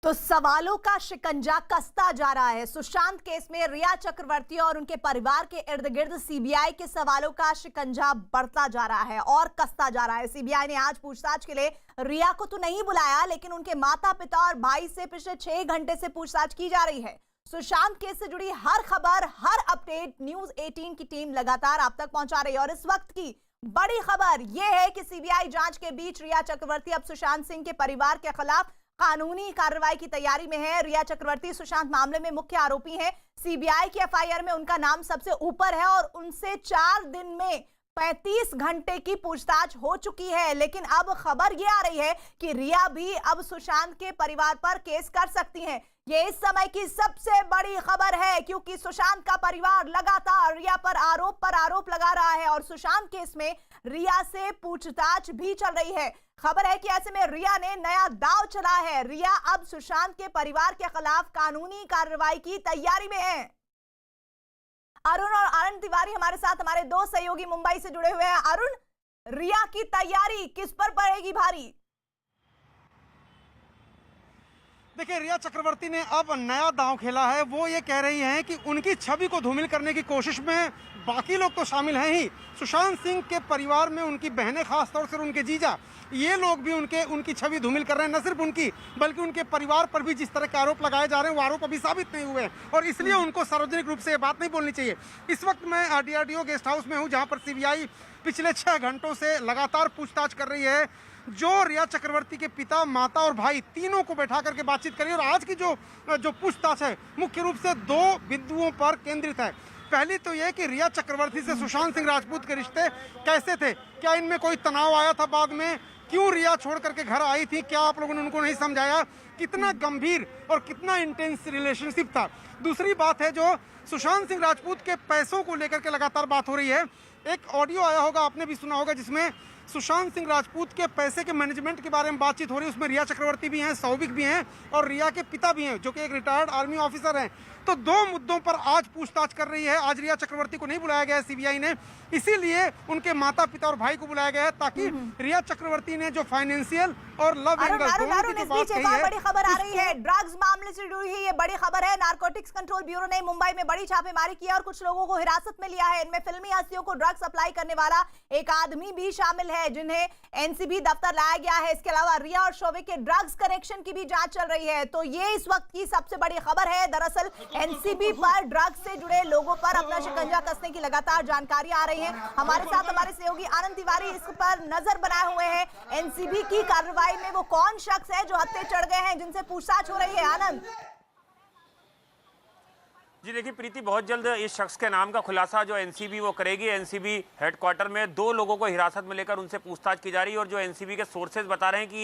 तो सवालों का शिकंजा कसता जा रहा है। सुशांत केस में रिया चक्रवर्ती और उनके परिवार के इर्द गिर्द सीबीआई के सवालों का शिकंजा बढ़ता जा रहा है और कसता जा रहा है। सीबीआई ने आज पूछताछ के लिए रिया को तो नहीं बुलाया, लेकिन उनके माता पिता और भाई से पिछले 6 घंटे से पूछताछ की जा रही है। सुशांत केस से जुड़ी हर खबर, हर अपडेट न्यूज 18 की टीम लगातार आप तक पहुंचा रही है। और इस वक्त की बड़ी खबर यह है कि सीबीआई जांच के बीच रिया चक्रवर्ती अब सुशांत सिंह के परिवार के खिलाफ कानूनी कार्रवाई की तैयारी में है। रिया चक्रवर्ती सुशांत मामले में मुख्य आरोपी हैं। सीबीआई की एफआईआर में उनका नाम सबसे ऊपर है और उनसे 4 दिन में 35 घंटे की पूछताछ हो चुकी है। लेकिन अब खबर यह आ रही है कि रिया भी अब सुशांत के परिवार पर केस कर सकती हैं। ये इस समय की सबसे बड़ी खबर है, क्योंकि सुशांत का परिवार लगातार रिया पर आरोप लगा रहा है और सुशांत केस में रिया से पूछताछ भी चल रही है। खबर है कि ऐसे में रिया ने नया दांव चला है। रिया अब सुशांत के परिवार के खिलाफ कानूनी कार्रवाई की तैयारी में है। अरुण और आनंद तिवारी हमारे साथ, हमारे 2 सहयोगी मुंबई से जुड़े हुए हैं। अरुण, रिया की तैयारी किस पर पड़ेगी भारी? देखिए, रिया चक्रवर्ती ने अब नया दांव खेला है। वो ये कह रही हैं कि उनकी छवि को धूमिल करने की कोशिश में बाकी लोग तो शामिल हैं ही, सुशांत सिंह के परिवार में उनकी बहनें, खासतौर से उनके जीजा, ये लोग भी उनकी छवि धूमिल कर रहे हैं। न सिर्फ उनकी बल्कि उनके परिवार पर भी जिस तरह के आरोप लगाए जा रहे हैं वो आरोप अभी साबित नहीं हुए हैं और इसलिए उनको सार्वजनिक रूप से ये बात नहीं बोलनी चाहिए। इस वक्त मैं डीआरडीओ गेस्ट हाउस में हूँ, जहाँ पर सीबीआई पिछले 6 घंटों से लगातार पूछताछ कर रही है। जो रिया चक्रवर्ती के पिता, माता और भाई तीनों को बैठा करके बातचीत करी और आज की जो पूछताछ है मुख्य रूप से 2 बिंदुओं पर केंद्रित है। पहली तो यह कि रिया चक्रवर्ती से सुशांत सिंह राजपूत के रिश्ते कैसे थे, क्या इनमें कोई तनाव आया था बाद में, क्यों रिया छोड़ करके घर आई थी, क्या आप लोगों ने उनको नहीं समझाया, कितना गंभीर और कितना इंटेंस रिलेशनशिप था। दूसरी बात है जो सुशांत सिंह राजपूत के पैसों को लेकर के लगातार बात हो रही है। एक ऑडियो आया होगा, आपने भी सुना होगा, जिसमें सुशांत सिंह राजपूत के पैसे के मैनेजमेंट के बारे में बातचीत हो रही है। उसमें रिया चक्रवर्ती भी हैं, सौविक भी हैं और रिया के पिता भी हैं, जो कि एक रिटायर्ड आर्मी ऑफिसर हैं। तो 2 मुद्दों पर आज पूछताछ कर रही है। आज रिया चक्रवर्ती को नहीं बुलाया गया है सीबीआई ने, इसीलिए उनके माता पिता और भाई को बुलाया गया है, ताकि रिया चक्रवर्ती ने जो फाइनेंशियल और लव एंगल दोनों की जो बात कही है। बड़ी खबर आ रही है, ड्रग्स मामले से जुड़ी हुई ये बड़ी खबर है। नारकोटिक्स कंट्रोल ब्यूरो ने मुंबई में बड़ी छापेमारी की और कुछ लोगों को हिरासत में लिया है। इनमें फिल्मी हस्तियों को ड्रग्स सप्लाई करने वाला एक आदमी भी शामिल है, जिन्हें एनसीबी दफ्तर लाया गया है। इसके अलावा रिया और शोविक के ड्रग्स कनेक्शन की भी जांच चल रही है। तो ये इस वक्त की सबसे बड़ी खबर है। दरअसल एनसीबी पर ड्रग्स से जुड़े लोगों पर अपना शिकंजा कसने की लगातार जानकारी आ रही है। हमारे साथ हमारे सहयोगी आनंद तिवारी इस पर नजर बनाए हुए हैं। एनसीबी की कार्रवाई में वो कौन शख्स है जो हत्थे चढ़ गए हैं, जिनसे पूछताछ हो रही है? आनंद जी देखिए प्रीति, बहुत जल्द इस शख्स के नाम का खुलासा जो एनसीबी वो करेगी। एनसीबी हेडक्वार्टर में 2 लोगों को हिरासत में लेकर उनसे पूछताछ की जा रही है और जो एनसीबी के सोर्सेज बता रहे हैं कि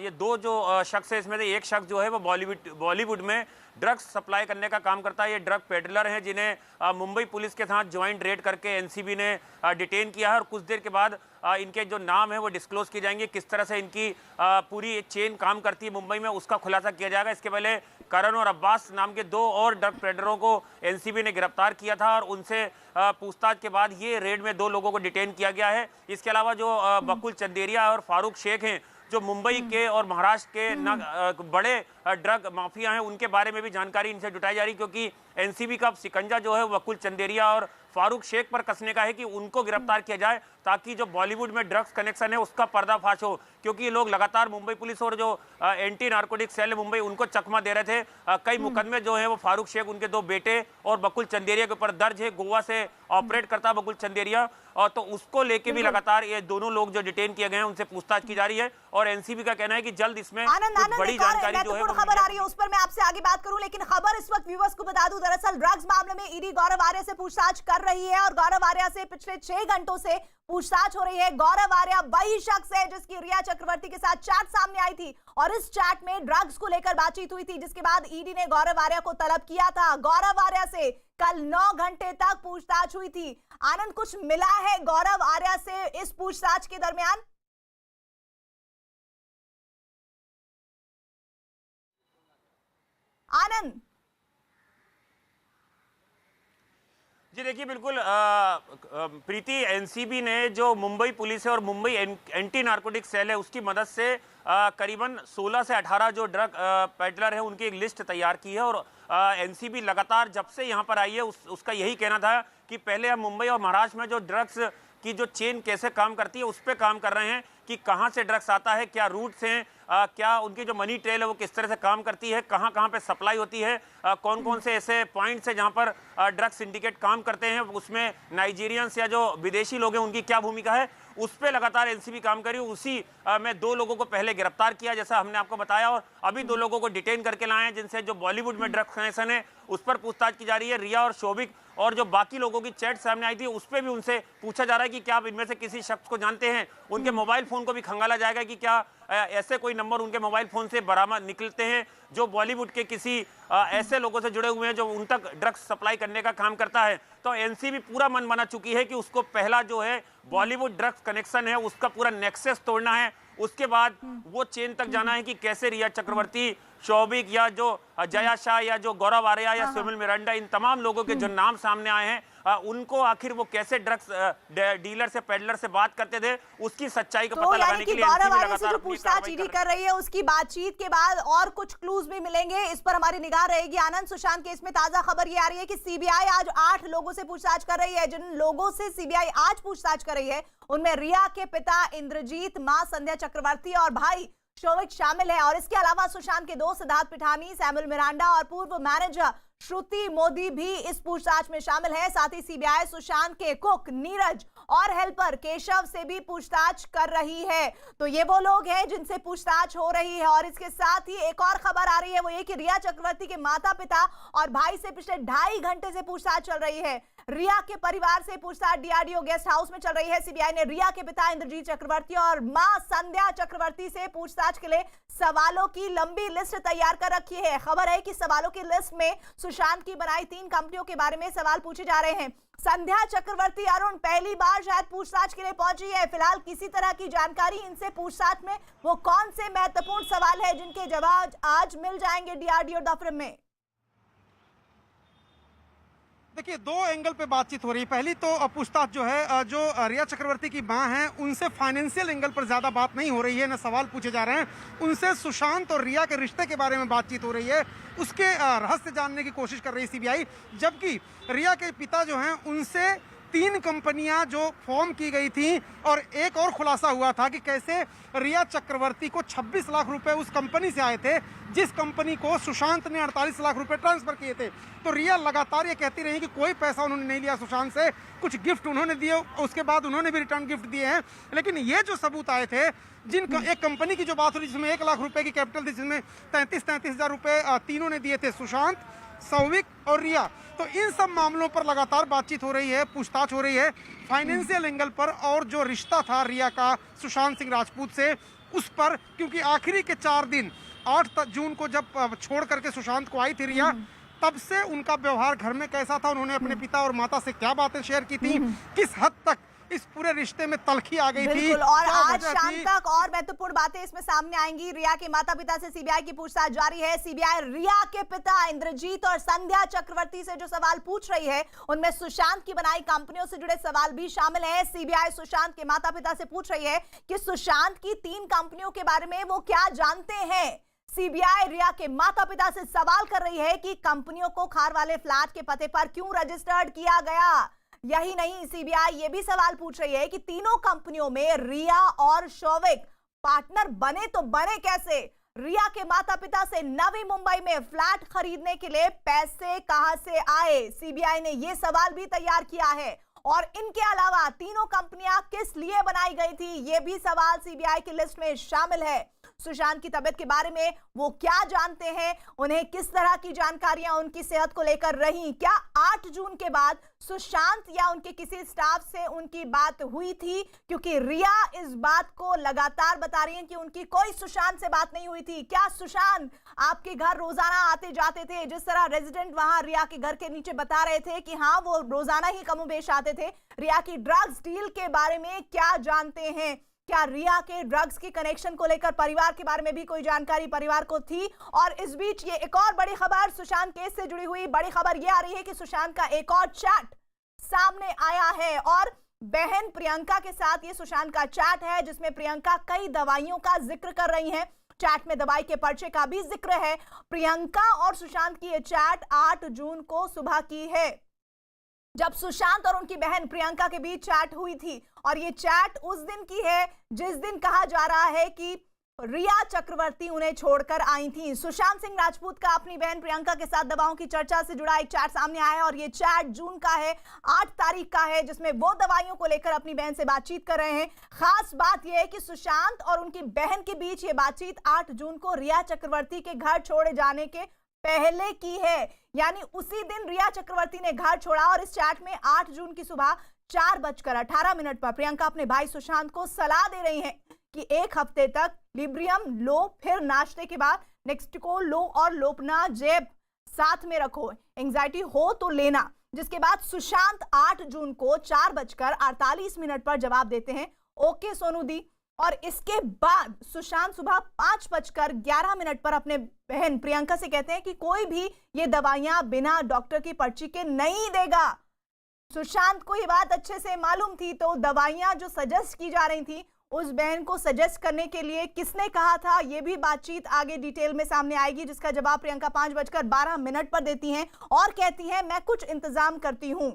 ये 2 जो शख्स है, इसमें से एक शख्स जो है वो बॉलीवुड में ड्रग्स सप्लाई करने का काम करता है। ये ड्रग पेडलर हैं, जिन्हें मुंबई पुलिस के साथ ज्वाइंट रेड करके एनसीबी ने डिटेन किया है और कुछ देर के बाद इनके जो नाम है वो डिस्क्लोज किए जाएंगे। किस तरह से इनकी पूरी एक चेन काम करती है मुंबई में, उसका खुलासा किया जाएगा। इसके पहले करण और अब्बास नाम के 2 और ड्रग पेडलरों को एनसीबी ने गिरफ्तार किया था और उनसे पूछताछ के बाद ये रेड में 2 लोगों को डिटेन किया गया है। इसके अलावा जो बकुल चंदेरिया और फारूक शेख हैं, जो मुंबई के और महाराष्ट्र के बड़े ड्रग माफिया हैं, उनके बारे में भी जानकारी इनसे जुटाई जा रही, क्योंकि एनसीबी का शिकंजा जो है वकुल चंदेरिया और फारूक शेख पर कसने का है कि उनको गिरफ्तार किया जाए, ताकि जो बॉलीवुड में ड्रग्स कनेक्शन है उसका पर्दाफाश हो। क्योंकि ये लोग लगातार मुंबई पुलिस और जो एंटी नार्कोटिक्स सेल मुंबई उनको चकमा दे रहे थे। कई मुकदमे जो है वो फारूक शेख, उनके 2 बेटे और बकुल चंदेरिया के ऊपर दर्ज है। गोवा से ऑपरेट करता बकुल चंदेरिया, और तो उसको लेके भी लगातार ये दोनों लोग जो डिटेन किए गए हैं उनसे पूछताछ की जा रही है और एनसीबी का कहना है कि जल्द इसमें बड़ी जानकारी जो है खबर आ रही है, उस पर मैं आपसे आगे बात करूं। लेकिन खबर इस वक्त व्यूअर्स को बता दूं, दरअसल ड्रग्स मामले में ईडी गौरव आर्या से पूछताछ कर रही है और गौरव आर्या से पिछले 6 घंटों से पूछताछ हो रही है। गौरव आर्या वही शख्स है जिसकी रिया चक्रवर्ती के साथ चैट सामने आई थी और इस चैट में ड्रग्स को लेकर बातचीत हुई थी, जिसके बाद ईडी ने गौरव आर्या को तलब किया था। गौरव आर्या से कल 9 घंटे तक पूछताछ हुई थी। आनंद, कुछ मिला है गौरव आर्या से इस पूछताछ के दरमियान? आनंद जी देखिए, बिल्कुल प्रीति, एनसीबी ने जो मुंबई पुलिस है और मुंबई एंटी नार्कोटिक सेल है उसकी मदद से करीबन 16 से 18 जो ड्रग पेडलर है उनकी एक लिस्ट तैयार की है। और एनसीबी लगातार जब से यहाँ पर आई है उसका यही कहना था कि पहले हम मुंबई और महाराष्ट्र में जो ड्रग्स की जो चेन कैसे काम करती है उस पर काम कर रहे हैं कि कहाँ से ड्रग्स आता है, क्या रूट्स हैं, क्या उनकी जो मनी ट्रेल है वो किस तरह से काम करती है, कहाँ कहाँ पे सप्लाई होती है, कौन कौन से ऐसे पॉइंट्स है जहाँ पर ड्रग्स सिंडिकेट काम करते हैं, उसमें नाइजीरियंस या जो विदेशी लोग हैं उनकी क्या भूमिका है, उस पर लगातार एनसीबी काम करी। उसी में 2 लोगों को पहले गिरफ्तार किया जैसा हमने आपको बताया, और अभी 2 लोगों को डिटेन करके लाए हैं जिनसे जो बॉलीवुड में ड्रग्स कनेक्शन है उस पर पूछताछ की जा रही है। रिया और शोभिक और जो बाकी लोगों की चैट सामने आई थी उस पर भी उनसे पूछा जा रहा है कि क्या आप इनमें से किसी शख्स को जानते हैं। उनके मोबाइल फोन को भी खंगाला जाएगा कि क्या ऐसे कोई नंबर उनके मोबाइल फोन से बरामद निकलते हैं जो बॉलीवुड के किसी ऐसे लोगों से जुड़े हुए हैं जो उन तक ड्रग्स सप्लाई करने का काम करता है। तो एनसीबी पूरा मन बना चुकी है कि उसको पहला जो है बॉलीवुड ड्रग्स कनेक्शन है उसका पूरा नेक्सस तोड़ना है, उसके बाद वो चेन तक जाना है कि कैसे रिया चक्रवर्ती, शौविक या जो जया शाह या जो गौरव आर्या या सुमिल मिरांडा, इन तमाम लोगों के जो नाम सामने आए हैं उनको आखिर वो कैसे ड्रग्स डीलर से पेडलर से बात करते थे उसकी सच्चाई का पता लगाने के लिए गौरव आर्या से जो पूछताछ ईडी कर रही है उसकी बातचीत के बाद और कुछ क्लूज भी मिलेंगे, इस पर हमारी निगाह रहेगी। आनंद, सुशांत केस में ताजा खबर ये आ रही है कि सीबीआई आज 8 लोगों से पूछताछ कर रही है। जिन लोगों से सीबीआई आज पूछताछ कर रही है उनमें रिया के पिता इंद्रजीत, मां संध्या चक्रवर्ती और भाई शोविक शामिल है। और इसके अलावा सुशांत के दोस्त सिद्धार्थ पिठानी, सैमुअल मिरांडा और पूर्व मैनेजर श्रुति मोदी भी इस पूछताछ में शामिल है। साथ ही सीबीआई सुशांत के कुक नीरज और हेल्पर केशव से भी पूछताछ कर रही है। तो ये वो लोग हैं जिनसे पूछताछ हो रही है। और इसके साथ ही एक और खबर आ रही है, वो ये कि रिया चक्रवर्ती के माता पिता और भाई से पिछले 2.5 घंटे से पूछताछ चल रही है। रिया के परिवार से पूछताछ डीआरडीओ गेस्ट हाउस में चल रही है। सीबीआई ने रिया के पिता इंद्रजीत चक्रवर्ती और मां संध्या चक्रवर्ती से पूछताछ के लिए सवालों की लंबी लिस्ट तैयार कर रखी है। खबर है कि सवालों की लिस्ट में सुशांत की बनाई 3 कंपनियों के बारे में सवाल पूछे जा रहे हैं। संध्या चक्रवर्ती अरुण पहली बार शायद पूछताछ के लिए पहुंची है। फिलहाल किसी तरह की जानकारी इनसे पूछताछ में वो कौन से महत्वपूर्ण सवाल है जिनके जवाब आज मिल जाएंगे डीआरडीओ दफ्तर में। देखिए, 2 एंगल पे बातचीत हो रही है। पहली तो पूछताछ जो है जो रिया चक्रवर्ती की मां हैं उनसे फाइनेंशियल एंगल पर ज़्यादा बात नहीं हो रही है, न सवाल पूछे जा रहे हैं। उनसे सुशांत और रिया के रिश्ते के बारे में बातचीत हो रही है, उसके रहस्य जानने की कोशिश कर रही है सीबीआई। जबकि रिया के पिता जो हैं उनसे 3 कंपनियां जो फॉर्म की गई थी और एक और खुलासा हुआ था कि कैसे रिया चक्रवर्ती को 26 लाख रुपए उस कंपनी से आए थे जिस कंपनी को सुशांत ने 48 लाख रुपए ट्रांसफर किए थे। तो रिया लगातार ये कहती रही कि कोई पैसा उन्होंने नहीं लिया सुशांत से, कुछ गिफ्ट उन्होंने दिए, उसके बाद उन्होंने भी रिटर्न गिफ्ट दिए हैं। लेकिन ये जो सबूत आए थे, एक कंपनी की जो बात हो रही जिसमें 1 लाख रुपए की कैपिटल थी, जिसमें 33 हजार रुपए तीनों ने दिए थे, सुशांत, शौविक और रिया। तो इन सब मामलों पर लगातार बातचीत हो रही है, पूछताछ हो रही है फाइनेंशियल एंगल पर, और जो रिश्ता था रिया का सुशांत सिंह राजपूत से उस पर। क्योंकि आखिरी के 4 दिन 8 जून को जब छोड़ करके सुशांत को आई थी रिया, तब से उनका व्यवहार घर में कैसा था, उन्होंने अपने पिता और माता से क्या बातें शेयर की थी, किस हद तक इस पूरे रिश्ते में तलखी आ गई थी। और आज शाम तक और महत्वपूर्ण बातें इसमें सामने आएंगी। रिया के माता पिता से सीबीआई की पूछताछ जारी है। सीबीआई रिया के पिता इंद्रजीत और संध्या चक्रवर्ती से जो सवाल पूछ रही है उनमें सुशांत की बनाई कंपनियों से जुड़े सवाल भी शामिल है। सीबीआई सुशांत के माता पिता से पूछ रही है कि सुशांत की 3 कंपनियों के बारे में वो क्या जानते हैं। सीबीआई रिया के माता पिता से सवाल कर रही है कि कंपनियों को खार वाले फ्लैट के पते पर क्यों रजिस्टर्ड किया गया। यही नहीं, सीबीआई ये भी सवाल पूछ रही है कि तीनों कंपनियों में रिया और शौविक पार्टनर बने तो बने कैसे। रिया के माता पिता से नवी मुंबई में फ्लैट खरीदने के लिए पैसे कहां से आए, सीबीआई ने यह सवाल भी तैयार किया है। और इनके अलावा तीनों कंपनियां किस लिए बनाई गई थी, यह भी सवाल सीबीआई की लिस्ट में शामिल है। सुशांत की तबीयत के बारे में वो क्या जानते हैं, उन्हें किस तरह की जानकारियां उनकी सेहत को लेकर रही, क्या 8 जून के बाद सुशांत या उनके किसी स्टाफ से उनकी बात हुई थी, क्योंकि रिया इस बात को लगातार बता रही है कि उनकी कोई सुशांत से बात नहीं हुई थी। क्या सुशांत आपके घर रोजाना आते जाते थे, जिस तरह रेजिडेंट वहां रिया के घर के नीचे बता रहे थे कि हाँ वो रोजाना ही कमोबेश आते थे। रिया की ड्रग्स डील के बारे में क्या जानते हैं, क्या रिया के ड्रग्स की कनेक्शन को लेकर परिवार के बारे में भी कोई जानकारी परिवार को थी। और इस बीच ये एक और बड़ी खबर सुशांत केस से जुड़ी हुई बड़ी खबर ये आ रही है कि सुशांत का एक और चैट सामने आया है और बहन प्रियंका के साथ ये सुशांत का चैट है जिसमें प्रियंका कई दवाइयों का जिक्र कर रही हैं। चैट में दवाई के पर्चे का भी जिक्र है। प्रियंका और सुशांत की ये चैट 8 जून को सुबह की है, जब सुशांत और उनकी बहन प्रियंका के बीच चैट हुई थी। और ये चैट उस दिन की है जिस दिन कहा जा रहा है कि रिया चक्रवर्ती उन्हें छोड़कर आई थी। सुशांत सिंह राजपूत का अपनी बहन प्रियंका के साथ दवाओं की चर्चा से जुड़ा एक चैट सामने आया है और ये चैट जून का है, 8 तारीख का है, जिसमें वो दवाइयों को लेकर अपनी बहन से बातचीत कर रहे हैं। खास बात यह है कि सुशांत और उनकी बहन के बीच ये बातचीत 8 जून को रिया चक्रवर्ती के घर छोड़े जाने के पहले की है, यानी उसी दिन रिया चक्रवर्ती ने घर छोड़ा। और इस चैट में 8 जून की सुबह 4:18 पर प्रियंका अपने भाई सुशांत को सलाह दे रही हैं कि 1 हफ्ते तक लिब्रियम लो, फिर नाश्ते के बाद नेक्स्टिको लो और लोपना जेब साथ में रखो, एंजाइटी हो तो लेना। जिसके बाद सुशांत 8 जून को 4:48 पर जवाब देते हैं, ओके सोनू दी। और इसके बाद सुशांत सुबह 5:11 पर अपने बहन प्रियंका से कहते हैं कि कोई भी ये दवाइयां बिना डॉक्टर की पर्ची के नहीं देगा। सुशांत को ये बात अच्छे से मालूम थी, तो दवाइयां जो सजेस्ट की जा रही थी उस बहन को सजेस्ट करने के लिए किसने कहा था, ये भी बातचीत आगे डिटेल में सामने आएगी, जिसका जवाब प्रियंका 5:12 पर देती हैं और कहती हैं मैं कुछ इंतजाम करती हूं।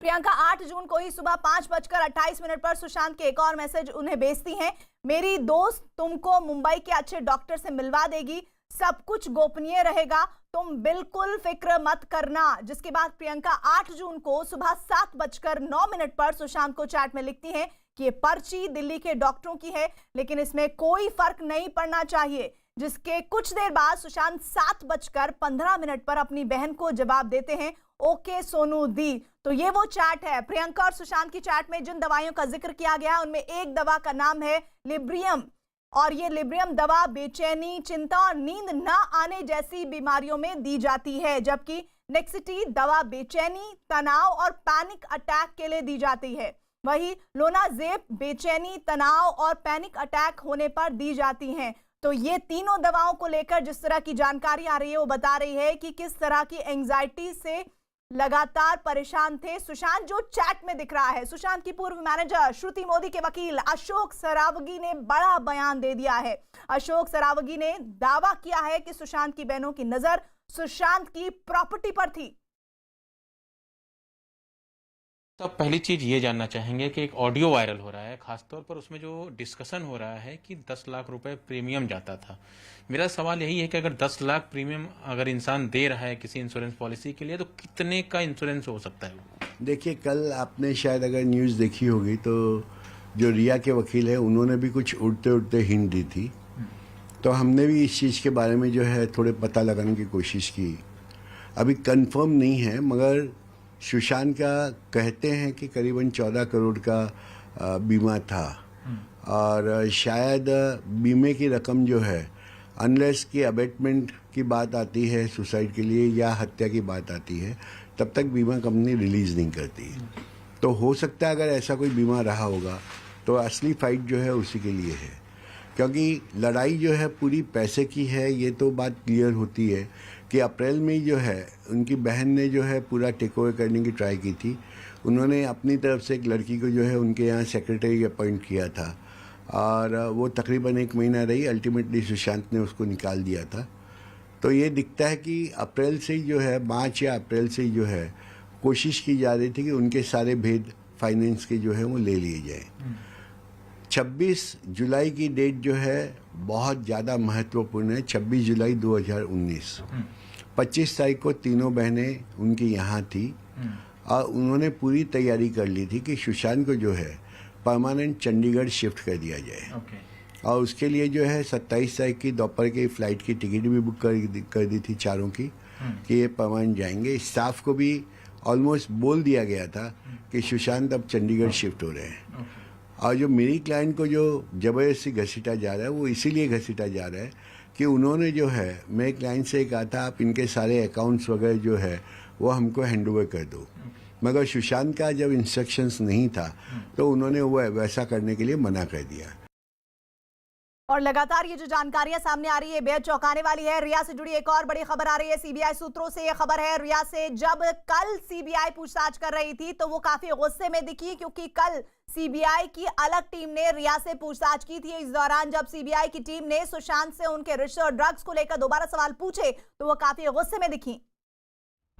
प्रियंका 8 जून को ही सुबह 5:28 पर सुशांत के एक और मैसेज उन्हें भेजती हैं, मेरी दोस्त तुमको मुंबई के अच्छे डॉक्टर से मिलवा देगी, सब कुछ गोपनीय रहेगा, तुम बिल्कुल फिक्र मत करना। जिसके बाद प्रियंका 8 जून को सुबह 7:09 पर सुशांत को चैट में लिखती हैं कि ये पर्ची दिल्ली के डॉक्टरों की है, लेकिन इसमें कोई फर्क नहीं पड़ना चाहिए। जिसके कुछ देर बाद सुशांत 7:15 पर अपनी बहन को जवाब देते हैं, ओके सोनू दी। तो ये वो चैट है। प्रियंका और सुशांत की चैट में जिन दवाइयों का जिक्र किया गया उनमें एक दवा का नाम है लिब्रियम, और ये लिब्रियम दवा बेचैनी, चिंता और नींद न आने जैसी बीमारियों में दी जाती है, जबकि नेक्सिटी दवा बेचैनी, तनाव और पैनिक अटैक के लिए दी जाती है। वही लोनाजेब बेचैनी, तनाव और पैनिक अटैक होने पर दी जाती हैं। तो ये तीनों दवाओं को लेकर जिस तरह की जानकारी आ रही है वो बता रही है कि किस तरह की एंजाइटी से लगातार परेशान थे सुशांत, जो चैट में दिख रहा है। सुशांत की पूर्व मैनेजर श्रुति मोदी के वकील अशोक सरावगी ने बड़ा बयान दे दिया है। अशोक सरावगी ने दावा किया है कि सुशांत की बहनों की नजर सुशांत की प्रॉपर्टी पर थी। तो पहली चीज ये जानना चाहेंगे कि एक ऑडियो वायरल हो रहा है, खासतौर पर उसमें जो डिस्कशन हो रहा है कि 10 लाख रुपए प्रीमियम जाता था। मेरा सवाल यही है कि अगर 10 लाख प्रीमियम अगर इंसान दे रहा है किसी इंश्योरेंस पॉलिसी के लिए, तो कितने का इंश्योरेंस हो सकता है? देखिए, कल आपने शायद अगर न्यूज़ देखी होगी तो जो रिया के वकील है उन्होंने भी कुछ उड़ते उड़ते हिंट दी थी, तो हमने भी इस चीज़ के बारे में जो है थोड़े पता लगाने की कोशिश की। अभी कंफर्म नहीं है, मगर सुशांत का कहते हैं कि करीबन 14 करोड़ का बीमा था, और शायद बीमे की रकम जो है, अनलेस की अबेटमेंट की बात आती है सुसाइड के लिए या हत्या की बात आती है, तब तक बीमा कंपनी रिलीज़ नहीं करती। तो हो सकता है अगर ऐसा कोई बीमा रहा होगा तो असली फाइट जो है उसी के लिए है, क्योंकि लड़ाई जो है पूरी पैसे की है। ये तो बात क्लियर होती है कि अप्रैल में जो है उनकी बहन ने जो है पूरा टेक ओवर करने की ट्राई की थी। उन्होंने अपनी तरफ से एक लड़की को जो है उनके यहाँ सेक्रेटरी अपॉइंट किया था, और वो तकरीबन 1 महीना रही, अल्टीमेटली सुशांत ने उसको निकाल दिया था। तो ये दिखता है कि अप्रैल से ही जो है, मार्च या अप्रैल से ही जो है कोशिश की जा रही थी कि उनके सारे भेद फाइनेंस के जो है वो ले लिए जाए। 26 जुलाई की डेट जो है बहुत ज़्यादा महत्वपूर्ण है। 26 जुलाई 2019, 25 तारीख को तीनों बहनें उनकी यहाँ थी, और उन्होंने पूरी तैयारी कर ली थी कि सुशांत को जो है परमानेंट चंडीगढ़ शिफ्ट कर दिया जाए। और उसके लिए जो है 27 तारीख की दोपहर की फ़्लाइट की टिकट भी बुक कर दी थी चारों की, कि ये परमानेंट जाएंगे। स्टाफ को भी ऑलमोस्ट बोल दिया गया था कि सुशांत अब चंडीगढ़ शिफ्ट हो रहे हैं। और जो मेरी क्लाइंट को जो ज़बरदस्ती घसीटा जा रहा है, वो इसीलिए घसीटा जा रहा है कि उन्होंने जो है मेरे क्लाइंट से कहा था आप इनके सारे अकाउंट्स वगैरह जो है वो हमको हैंडओवर कर दो, मगर सुशांत का जब इंस्ट्रक्शंस नहीं था तो उन्होंने वो वैसा करने के लिए मना कर दिया। और लगातार ये जो जानकारियां सामने आ रही है बेहद चौंकाने वाली है। रिया से जुड़ी एक और बड़ी खबर आ रही है। सीबीआई सूत्रों से ये खबर है, रिया से जब कल सीबीआई पूछताछ कर रही थी तो वो काफी गुस्से में दिखी, क्योंकि कल सीबीआई की अलग टीम ने रिया से पूछताछ की थी। इस दौरान जब सीबीआई की टीम ने सुशांत से उनके रिश्ते और ड्रग्स को लेकर दोबारा सवाल पूछे तो वो काफी गुस्से में दिखी।